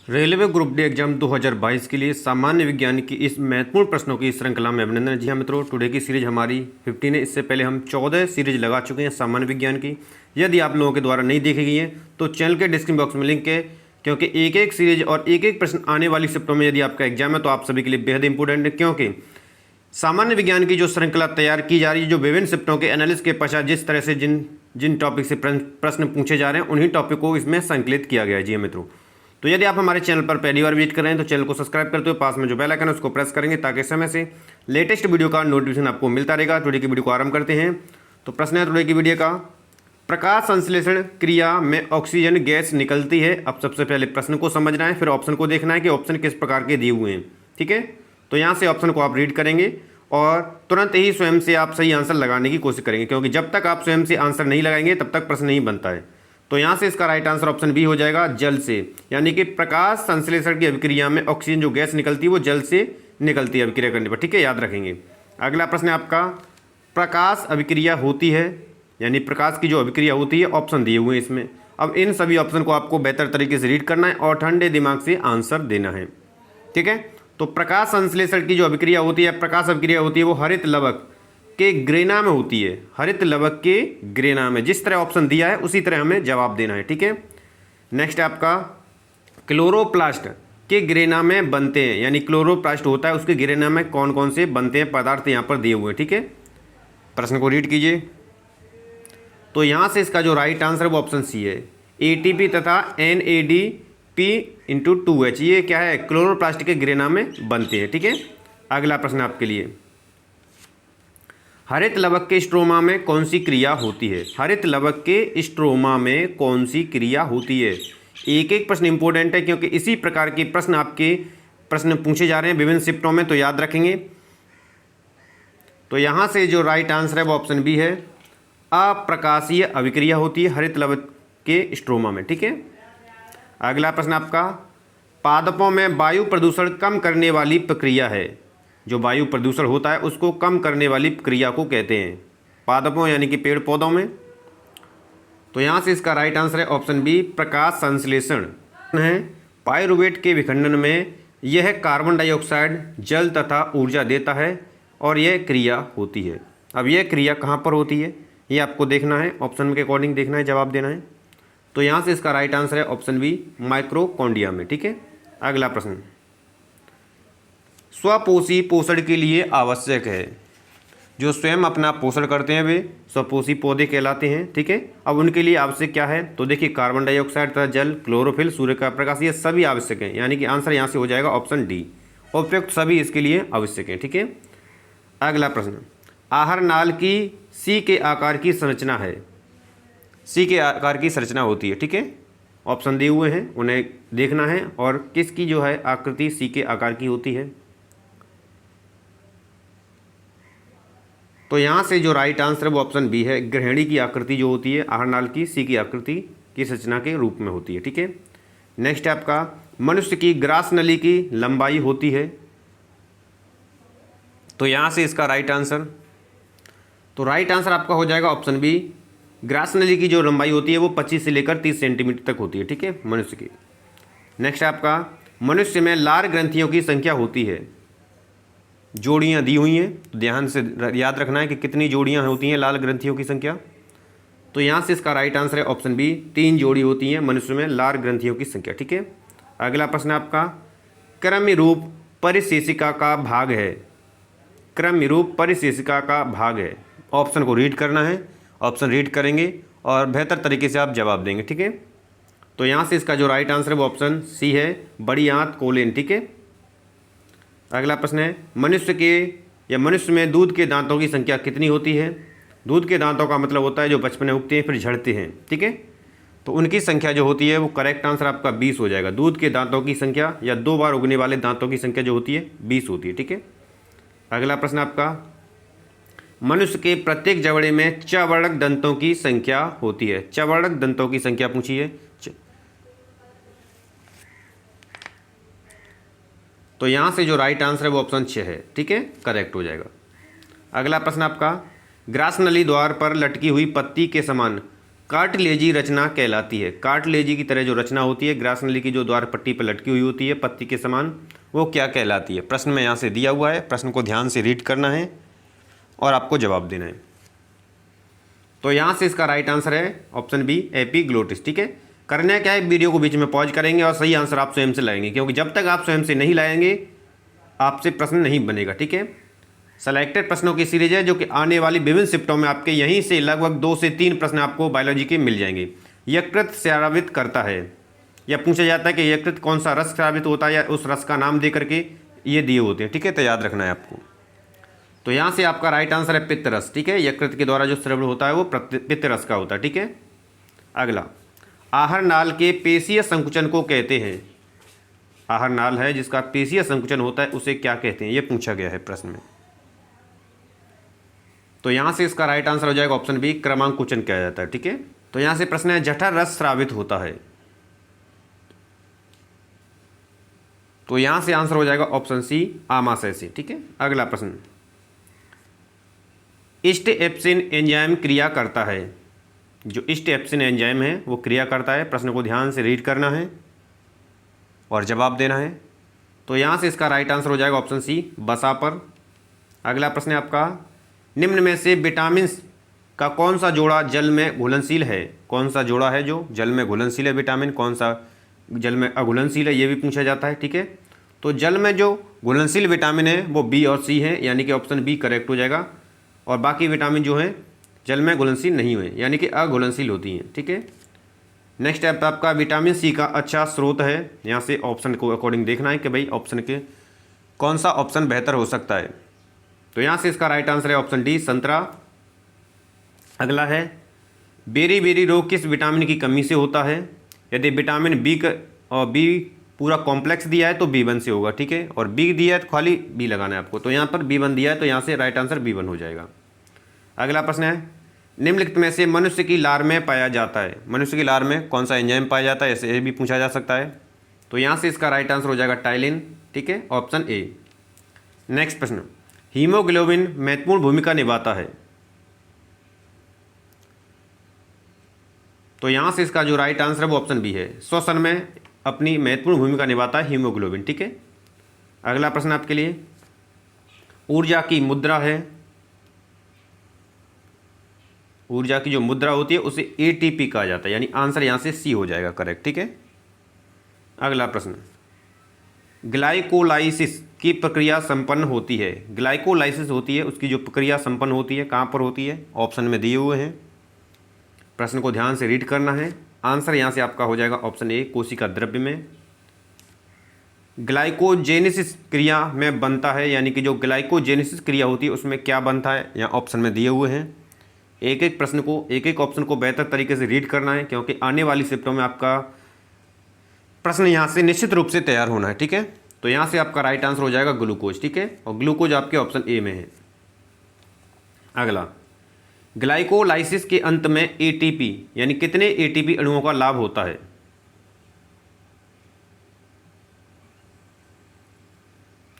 Railway group D exam 2022 के लिए सामान्य विज्ञान की इस महत्वपूर्ण प्रश्नों की श्रृंखला में अभिनंदन। जी हाँ मित्रों, टुडे की सीरीज हमारी 15 है। इससे पहले हम 14 सीरीज लगा चुके हैं सामान्य विज्ञान की। यदि आप लोगों के द्वारा नहीं देखी गई है तो चैनल के डिस्क्रिप्शन बॉक्स में लिंक है, क्योंकि एक एक सीरीज और एक एक प्रश्न आने वाली शिफ्टों में यदि आपका एग्जाम है तो आप सभी के लिए बेहद इंपॉर्टेंट है, क्योंकि सामान्य विज्ञान की जो श्रृंखला तैयार की जा रही है, जो विभिन्न शिफ्टों के एनालिसिस के पश्चात जिस तरह से जिन टॉपिक से प्रश्न पूछे जा रहे हैं उन्हीं टॉपिक को इसमें संकलित किया गया है। जी मित्रों, तो यदि आप हमारे चैनल पर पहली बार विजिट कर रहे हैं तो चैनल को सब्सक्राइब करते हुए पास में जो बेल आइकन है उसको प्रेस करेंगे, ताकि समय से लेटेस्ट वीडियो का नोटिफिकेशन आपको मिलता रहेगा। टुडे की वीडियो को आरंभ करते हैं। तो प्रश्न है टुडे की वीडियो का, प्रकाश संश्लेषण क्रिया में ऑक्सीजन गैस निकलती है। अब सबसे पहले प्रश्न को समझना है, फिर ऑप्शन को देखना है कि ऑप्शन किस प्रकार के दिए हुए हैं। ठीक है, तो यहाँ से ऑप्शन को आप रीड करेंगे और तुरंत ही स्वयं से आप सही आंसर लगाने की कोशिश करेंगे, क्योंकि जब तक आप स्वयं से आंसर नहीं लगाएंगे तब तक प्रश्न नहीं बनता है। तो यहाँ से इसका राइट आंसर ऑप्शन बी हो जाएगा, जल से। यानी कि प्रकाश संश्लेषण की अभिक्रिया में ऑक्सीजन जो गैस निकलती है वो जल से निकलती है अभिक्रिया करने पर। ठीक है, याद रखेंगे। अगला प्रश्न है आपका, प्रकाश अभिक्रिया होती है, यानी प्रकाश की जो अभिक्रिया होती है, ऑप्शन दिए हुए हैं इसमें। अब इन सभी ऑप्शन को आपको बेहतर तरीके से रीड करना है और ठंडे दिमाग से आंसर देना है। ठीक है, तो प्रकाश संश्लेषण की जो अभिक्रिया होती है, प्रकाश अभिक्रिया होती है, वो हरित लवक के ग्रेना में होती है। हरित लवक के ग्रेना में, जिस तरह ऑप्शन दिया है उसी तरह हमें जवाब देना है। ठीक है, नेक्स्ट है आपका, क्लोरोप्लास्ट के ग्रेना में बनते हैं, यानी क्लोरोप्लास्ट होता है उसके ग्रेना में कौन कौन से बनते हैं पदार्थ यहाँ पर दिए हुए हैं। ठीक है, प्रश्न को रीड कीजिए। तो यहाँ से इसका जो राइट आंसर है वो ऑप्शन सी है, ATP तथा NADP/2H। ये क्या है, क्लोरोप्लास्ट के ग्रेना में बनते हैं। ठीक है, अगला प्रश्न आपके लिए, हरित लवक के स्ट्रोमा में कौन सी क्रिया होती है। हरित लवक के स्ट्रोमा में कौन सी क्रिया होती है। एक एक प्रश्न इंपॉर्टेंट है, क्योंकि इसी प्रकार के प्रश्न आपके प्रश्न पूछे जा रहे हैं विभिन्न शिफ्टों में, तो याद रखेंगे। तो यहाँ से जो राइट आंसर है वो ऑप्शन बी है, अप्रकाशीय अभिक्रिया होती है हरित लवक के स्ट्रोमा में। ठीक है, अगला प्रश्न आपका, पादपों में वायु प्रदूषण कम करने वाली प्रक्रिया है। जो वायु प्रदूषण होता है उसको कम करने वाली क्रिया को कहते हैं पादपों, यानी कि पेड़ पौधों में। तो यहाँ से इसका राइट आंसर है ऑप्शन बी, प्रकाश संश्लेषण है। पाइरुवेट के विखंडन में यह कार्बन डाइऑक्साइड, जल तथा ऊर्जा देता है और यह क्रिया होती है। अब यह क्रिया कहाँ पर होती है ये आपको देखना है, ऑप्शन के अकॉर्डिंग देखना है, जवाब देना है। तो यहाँ से इसका राइट आंसर है ऑप्शन बी, माइक्रोकॉन्ड्रिया में। ठीक है, अगला प्रश्न, स्वपोषी पोषण के लिए आवश्यक है। जो स्वयं अपना पोषण करते हैं वे स्वपोषी पौधे कहलाते हैं। ठीक है, अब उनके लिए आवश्यक क्या है, तो देखिए कार्बन डाइऑक्साइड तथा जल, क्लोरोफिल, सूर्य का प्रकाश, ये सभी आवश्यक हैं। यानी कि आंसर यहाँ से हो जाएगा ऑप्शन डी, उपयुक्त सभी इसके लिए आवश्यक हैं। ठीक है, अगला प्रश्न, आहार नाल की सी के आकार की संरचना है। सी के आकार की संरचना होती है। ठीक है, ऑप्शन दिए हुए हैं, उन्हें देखना है और किसकी जो है आकृति सी के आकार की होती है। तो यहाँ से जो राइट आंसर है वो ऑप्शन बी है, ग्रहणी की आकृति जो होती है आहारनाल की सी की आकृति की संरचना के रूप में होती है। ठीक है, नेक्स्ट है आपका, मनुष्य की ग्रास नली की लंबाई होती है। तो यहाँ से इसका राइट आंसर, तो राइट आंसर आपका हो जाएगा ऑप्शन बी, ग्रास नली की जो लंबाई होती है वो 25 से लेकर 30 सेंटीमीटर तक होती है। ठीक है, मनुष्य की। नेक्स्ट है आपका, मनुष्य में लार ग्रंथियों की संख्या होती है। जोड़ियाँ दी हुई हैं, तो ध्यान से याद रखना है कि कितनी जोड़ियाँ होती हैं लाल ग्रंथियों की संख्या। तो यहाँ से इसका राइट आंसर है ऑप्शन बी, 3 जोड़ी होती हैं मनुष्य में लार ग्रंथियों की संख्या। ठीक है, अगला प्रश्न आपका, क्रम्य रूप परिशेषिका का भाग है। क्रम्य रूप परिशेषिका का भाग है, ऑप्शन को रीड करना है, ऑप्शन रीड करेंगे और बेहतर तरीके से आप जवाब देंगे। ठीक है, तो यहाँ से इसका जो राइट आंसर है वो ऑप्शन सी है, बड़ी आंत कोलेन। ठीक है, अगला प्रश्न है, मनुष्य के या मनुष्य में दूध के दांतों की संख्या कितनी होती है। दूध के दांतों का मतलब होता है जो बचपन में उगते हैं फिर झड़ते हैं। ठीक है, तो उनकी संख्या जो होती है वो करेक्ट आंसर आपका 20 हो जाएगा। दूध के दांतों की संख्या या 2 बार उगने वाले दांतों की संख्या जो होती है 20 होती है। ठीक है, अगला प्रश्न आपका, मनुष्य के प्रत्येक जबड़े में चवर्णक दंतों की संख्या होती है। चवर्णक दंतों की संख्या पूछी है। तो यहाँ से जो राइट आंसर है वो ऑप्शन 6 है। ठीक है, करेक्ट हो जाएगा। अगला प्रश्न आपका, ग्रास नली द्वार पर लटकी हुई पत्ती के समान कार्टिलेजी रचना कहलाती है। कार्टिलेजी की तरह जो रचना होती है ग्रास नली की, जो द्वार पट्टी पर लटकी हुई होती है पत्ती के समान, वो क्या कहलाती है? प्रश्न में यहाँ से दिया हुआ है, प्रश्न को ध्यान से रीड करना है और आपको जवाब देना है। तो यहाँ से इसका राइट आंसर है ऑप्शन बी, एपिग्लोटिस। ठीक है, करना क्या है, वीडियो को बीच में पॉज करेंगे और सही आंसर आप स्वयं से लाएंगे, क्योंकि जब तक आप स्वयं से नहीं लाएंगे आपसे प्रश्न नहीं बनेगा। ठीक है, सेलेक्टेड प्रश्नों की सीरीज है जो कि आने वाली विभिन्न शिफ्टों में आपके यहीं से लगभग 2 से 3 प्रश्न आपको बायोलॉजी के मिल जाएंगे। यकृत स्रावित करता है, या पूछा जाता है कि यकृत कौन सा रस स्रावित होता है, या उस रस का नाम दे करके ये दिए होते हैं। ठीक है, तो याद रखना है आपको। तो यहाँ से आपका राइट आंसर है पित्त रस। ठीक है, यकृत के द्वारा जो स्रावित होता है वो पित्त रस का होता है। ठीक है, अगला, आहार नाल के पेशीय संकुचन को कहते हैं। आहार नाल है जिसका पेशीय संकुचन होता है, उसे क्या कहते हैं, ये पूछा गया है प्रश्न में। तो यहाँ से इसका राइट आंसर हो जाएगा ऑप्शन बी, क्रमांकुचन किया जाता है। ठीक है, तो यहाँ से प्रश्न है जठर रस स्रावित होता है, तो यहाँ से आंसर हो जाएगा ऑप्शन सी, आमाशय से। ठीक है, अगला प्रश्न, स्टेप्सिन एंजाइम क्रिया करता है। जो स्टेप्सिन एंजाइम है वो क्रिया करता है। प्रश्न को ध्यान से रीड करना है और जवाब देना है। तो यहाँ से इसका राइट आंसर हो जाएगा ऑप्शन सी, बसा पर। अगला प्रश्न है आपका, निम्न में से विटामिन का कौन सा जोड़ा जल में घुलनशील है? कौन सा जोड़ा है जो जल में घुलनशील है विटामिन, कौन सा जल में अघुलनशील है, ये भी पूछा जाता है। ठीक है, तो जल में जो घुलनशील विटामिन है वो बी और सी है, यानी कि ऑप्शन बी करेक्ट हो जाएगा। और बाकी विटामिन जो हैं जल में घुलनशील नहीं हुए, यानी कि अघुलनशील होती हैं। ठीक है, नेक्स्ट है आपका, विटामिन सी का अच्छा स्रोत है। यहाँ से ऑप्शन को अकॉर्डिंग देखना है कि भाई ऑप्शन के कौन सा ऑप्शन बेहतर हो सकता है। तो यहाँ से इसका राइट आंसर है ऑप्शन डी, संतरा। अगला है, बेरी बेरी रोग किस विटामिन की कमी से होता है? यदि विटामिन बी और बी पूरा कॉम्प्लेक्स दिया है तो B1 से होगा। ठीक है, और बी दिया है तो खाली बी लगाना है आपको। तो यहाँ पर B1 दिया है, तो यहाँ से राइट आंसर B1 हो जाएगा। अगला प्रश्न है, निम्नलिखित में से मनुष्य की लार में पाया जाता है। मनुष्य की लार में कौन सा एंजाइम पाया जाता है, ऐसे भी पूछा जा सकता है। तो यहाँ से इसका राइट आंसर हो जाएगा टाइलिन। ठीक है, ऑप्शन ए। नेक्स्ट प्रश्न, हीमोग्लोबिन महत्वपूर्ण भूमिका निभाता है। तो यहाँ से इसका जो राइट आंसर है वो ऑप्शन बी है, श्वसन में अपनी महत्वपूर्ण भूमिका निभाता है हीमोग्लोबिन। ठीक है, अगला प्रश्न आपके लिए, ऊर्जा की मुद्रा है। ऊर्जा की जो मुद्रा होती है उसे एटीपी कहा जाता है, यानी आंसर यहाँ से सी हो जाएगा करेक्ट। ठीक है, अगला प्रश्न, ग्लाइकोलाइसिस की प्रक्रिया संपन्न होती है। ग्लाइकोलाइसिस होती है, उसकी जो प्रक्रिया संपन्न होती है कहाँ पर होती है? ऑप्शन में दिए हुए हैं, प्रश्न को ध्यान से रीड करना है। आंसर यहाँ से आपका हो जाएगा ऑप्शन ए, कोशिका द्रव्य में। ग्लाइकोजेनेसिस क्रिया में बनता है, यानी कि जो ग्लाइकोजेनेसिस क्रिया होती है उसमें क्या बनता है, यहाँ ऑप्शन में दिए हुए हैं। एक एक प्रश्न को, एक एक ऑप्शन को बेहतर तरीके से रीड करना है, क्योंकि आने वाली शिफ्टों में आपका प्रश्न यहाँ से निश्चित रूप से तैयार होना है। ठीक है, तो यहाँ से आपका राइट आंसर हो जाएगा ग्लूकोज। ठीक है, और ग्लूकोज आपके ऑप्शन ए में है। अगला, ग्लाइकोलाइसिस के अंत में एटीपी यानी कितने एटीपी अणुओं का लाभ होता है?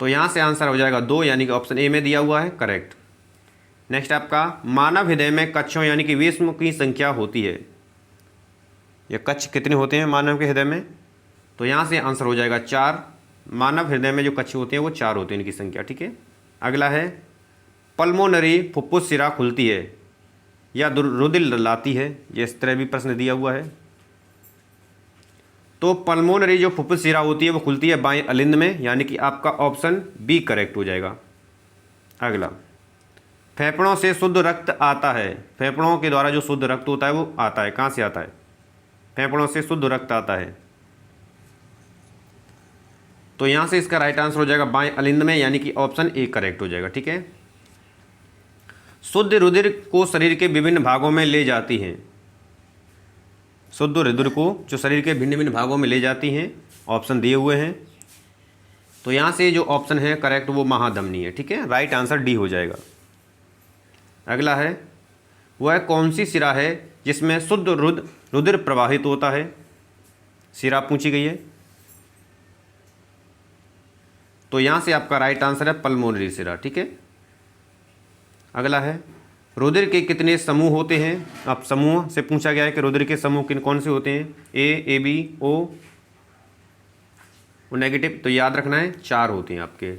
तो यहाँ से आंसर हो जाएगा 2, यानी कि ऑप्शन ए में दिया हुआ है करेक्ट। नेक्स्ट आपका, मानव हृदय में कक्षों यानी कि विषम की संख्या होती है। ये कक्ष कितने होते हैं मानव के हृदय में? तो यहाँ से आंसर हो जाएगा 4। मानव हृदय में जो कक्ष होते हैं वो 4 होते हैं इनकी संख्या। ठीक है, अगला है, पल्मोनरी फुफ्फुस सिरा खुलती है या रुधिर लाती है, ये इस तरह भी प्रश्न दिया हुआ है। तो पल्मोनरी जो फुफ्फुस सिरा होती है वो खुलती है बाएं अलिंद में, यानी कि आपका ऑप्शन बी करेक्ट हो जाएगा। अगला, फेफड़ों से शुद्ध रक्त आता है। फेफड़ों के द्वारा जो शुद्ध रक्त होता है वो आता है, कहाँ से आता है? फेफड़ों से शुद्ध रक्त आता है। तो यहाँ से इसका राइट आंसर हो जाएगा बाएं अलिंद में, यानी कि ऑप्शन ए करेक्ट हो जाएगा। ठीक है, शुद्ध रुधिर को शरीर के विभिन्न भागों में ले जाती हैं। शुद्ध रुधिर को जो शरीर के भिन्न भिन्न भागों में ले जाती हैं, ऑप्शन दिए हुए हैं। तो यहाँ से जो ऑप्शन है करेक्ट वो महाधमनी है। ठीक है, राइट आंसर डी हो जाएगा। अगला है, वह कौन सी सिरा है जिसमें शुद्ध रुधिर प्रवाहित होता है? सिरा पूछी गई है। तो यहाँ से आपका राइट आंसर है पल्मोनरी सिरा। ठीक है, अगला है, रुधिर के कितने समूह होते हैं? अब समूह से पूछा गया है कि रुधिर के समूह किन कौन से होते हैं? ए बी ओ नेगेटिव, तो याद रखना है 4 होते हैं आपके।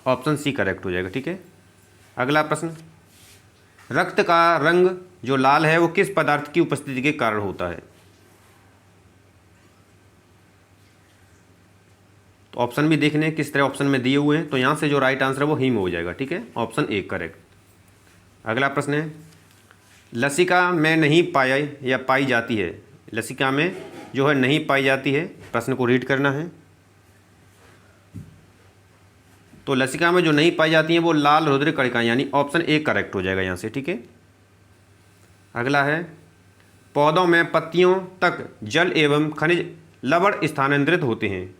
ऑप्शन सी करेक्ट हो जाएगा, ठीक है। अगला प्रश्न, रक्त का रंग जो लाल है वो किस पदार्थ की उपस्थिति के कारण होता है? तो ऑप्शन भी देखने किस तरह ऑप्शन में दिए हुए हैं, तो यहाँ से जो राइट आंसर है वो हीम हो जाएगा, ठीक है। Option A correct. अगला प्रश्न है, लसिका में नहीं पाया या पाई जाती है, लसिका में जो है नहीं पाई जाती है, प्रश्न को रीड करना है। तो लसिका में जो नहीं पाई जाती हैं वो लाल रुधिर कणिकाएं, यानी ऑप्शन ए करेक्ट हो जाएगा यहाँ से, ठीक है। अगला है, पौधों में पत्तियों तक जल एवं खनिज लवण स्थानांतरित होते हैं।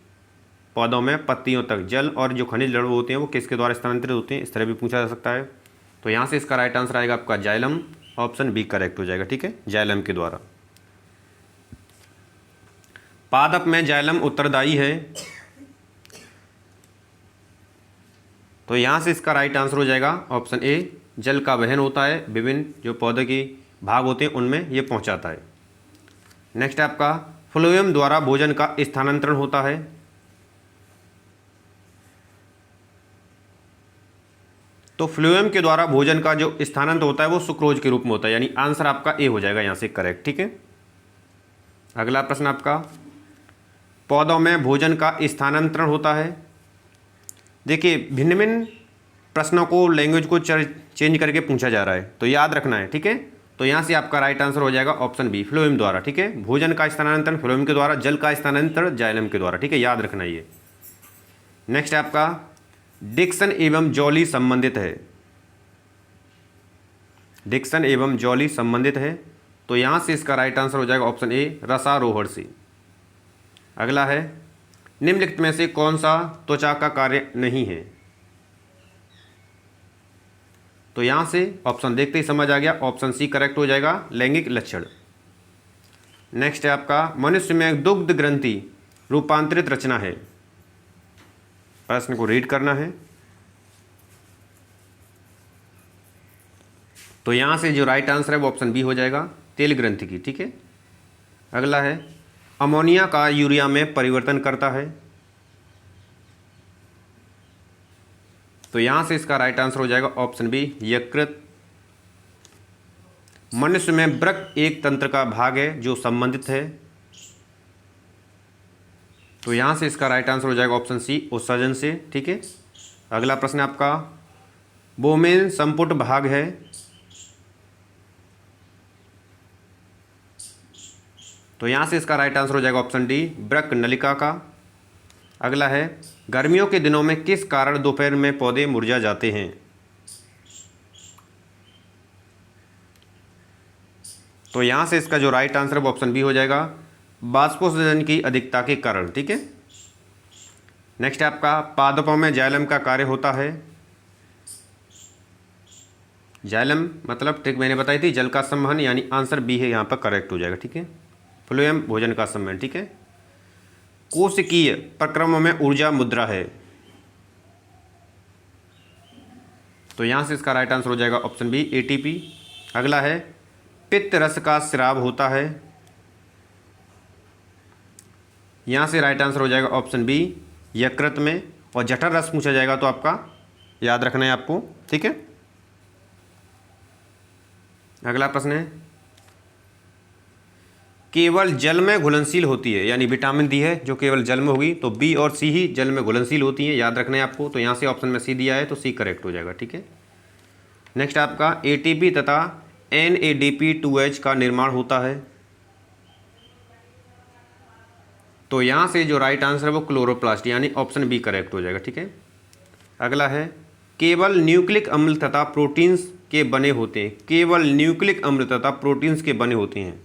पौधों में पत्तियों तक जल और जो खनिज लवण होते हैं वो किसके द्वारा स्थानांतरित होते हैं, इस तरह भी पूछा जा सकता है। तो यहाँ से इसका राइट आंसर आएगा आपका जाइलम, ऑप्शन बी करेक्ट हो जाएगा, ठीक है, जाइलम के द्वारा। पादप में जाइलम उत्तरदायी है, तो यहाँ से इसका राइट आंसर हो जाएगा ऑप्शन ए, जल का वहन होता है, विभिन्न जो पौधे के भाग होते हैं उनमें ये पहुँचाता है। नेक्स्ट आपका, फ्लोएम द्वारा भोजन का स्थानांतरण होता है। तो फ्लोएम के द्वारा भोजन का जो स्थानांतरण होता है वो सुक्रोज के रूप में होता है, यानी आंसर आपका ए हो जाएगा यहाँ से करेक्ट, ठीक है। अगला प्रश्न आपका, पौधों में भोजन का स्थानांतरण होता है। देखिए भिन्न भिन्न प्रश्नों को लैंग्वेज को चेंज करके पूछा जा रहा है, तो याद रखना है, ठीक है। तो यहाँ से आपका राइट आंसर हो जाएगा ऑप्शन बी, फ्लोएम द्वारा, ठीक है। भोजन का स्थानांतरण फ्लोएम के द्वारा, जल का स्थानांतरण जाइलम के द्वारा, ठीक है, याद रखना ये। नेक्स्ट आपका, डिक्सन एवं जॉली संबंधित है। डिक्सन एवं जॉली संबंधित है, तो यहाँ से इसका राइट आंसर हो जाएगा ऑप्शन ए, रसारोहण से। अगला है, निम्नलिखित में से कौन सा त्वचा का कार्य नहीं है? तो यहाँ से ऑप्शन देखते ही समझ आ गया, ऑप्शन सी करेक्ट हो जाएगा, लैंगिक लक्षण। नेक्स्ट है आपका, मनुष्य में दुग्ध ग्रंथि रूपांतरित रचना है। प्रश्न को रीड करना है। तो यहाँ से जो राइट आंसर है वो ऑप्शन बी हो जाएगा, तेल ग्रंथि की, ठीक है। अगला है, अमोनिया का यूरिया में परिवर्तन करता है। तो यहाँ से इसका राइट आंसर हो जाएगा ऑप्शन बी, यकृत। मनुष्य में वृक्क एक तंत्र का भाग है जो संबंधित है। तो यहाँ से इसका राइट आंसर हो जाएगा ऑप्शन सी, उत्सर्जन से, ठीक है। अगला प्रश्न आपका, बोमेन संपुट भाग है। तो यहाँ से इसका राइट आंसर हो जाएगा ऑप्शन डी, वृक्क नलिका का। अगला है, गर्मियों के दिनों में किस कारण दोपहर में पौधे मुरझा जाते हैं? तो यहाँ से इसका जो राइट आंसर है वो ऑप्शन बी हो जाएगा, बाष्पोत्सर्जन की अधिकता के कारण, ठीक है। नेक्स्ट आपका, पादपों में जाइलम का कार्य होता है। जाइलम मतलब ट्रिक मैंने बताई थी, जल का संवहन, यानी आंसर बी है यहाँ पर करेक्ट हो जाएगा, ठीक है। फ्लोएम भोजन का संवहन, ठीक है। कोशिकीय प्रक्रमों में ऊर्जा मुद्रा है। तो यहाँ से इसका राइट आंसर हो जाएगा ऑप्शन बी, एटीपी। अगला है, पित्त रस का स्राव होता है। यहाँ से राइट आंसर हो जाएगा ऑप्शन बी, यकृत में। और जठर रस पूछा जाएगा तो आपका याद रखना है आपको, ठीक है। अगला प्रश्न है, केवल जल में घुलनशील होती है, यानी विटामिन डी है जो केवल जल में होगी, तो बी और सी ही जल में घुलनशील होती हैं, याद रखना है आपको। तो यहाँ से ऑप्शन में सी दिया है तो सी करेक्ट हो जाएगा, ठीक है। नेक्स्ट आपका, एटीपी तथा NADP2H का निर्माण होता है। तो यहाँ से जो राइट आंसर है वो क्लोरोप्लास्ट, यानी ऑप्शन बी करेक्ट हो जाएगा, ठीक है। अगला है, केवल न्यूक्लिक अम्ल तथा प्रोटीन्स के बने होते हैं। केवल न्यूक्लिक अम्ल तथा प्रोटीन्स के बने होते हैं।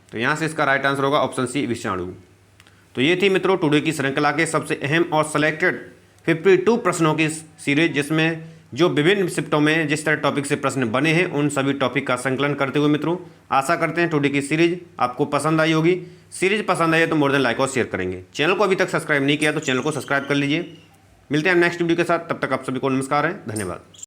तो यहाँ से इसका राइट आंसर होगा ऑप्शन सी, विषाणु। तो ये थी मित्रों टुडे की श्रृंखला के सबसे अहम और सेलेक्टेड 52 प्रश्नों की सीरीज, जिसमें जो विभिन्न शिफ्टों में जिस तरह टॉपिक से प्रश्न बने हैं उन सभी टॉपिक का संकलन करते हुए मित्रों आशा करते हैं टुडे की सीरीज आपको पसंद आई होगी। सीरीज पसंद आई है तो मोर देन लाइक और शेयर करेंगे। चैनल को अभी तक सब्सक्राइब नहीं किया तो चैनल को सब्सक्राइब कर लीजिए। मिलते हैं नेक्स्ट वीडियो के साथ, तब तक आप सभी को नमस्कार है, धन्यवाद।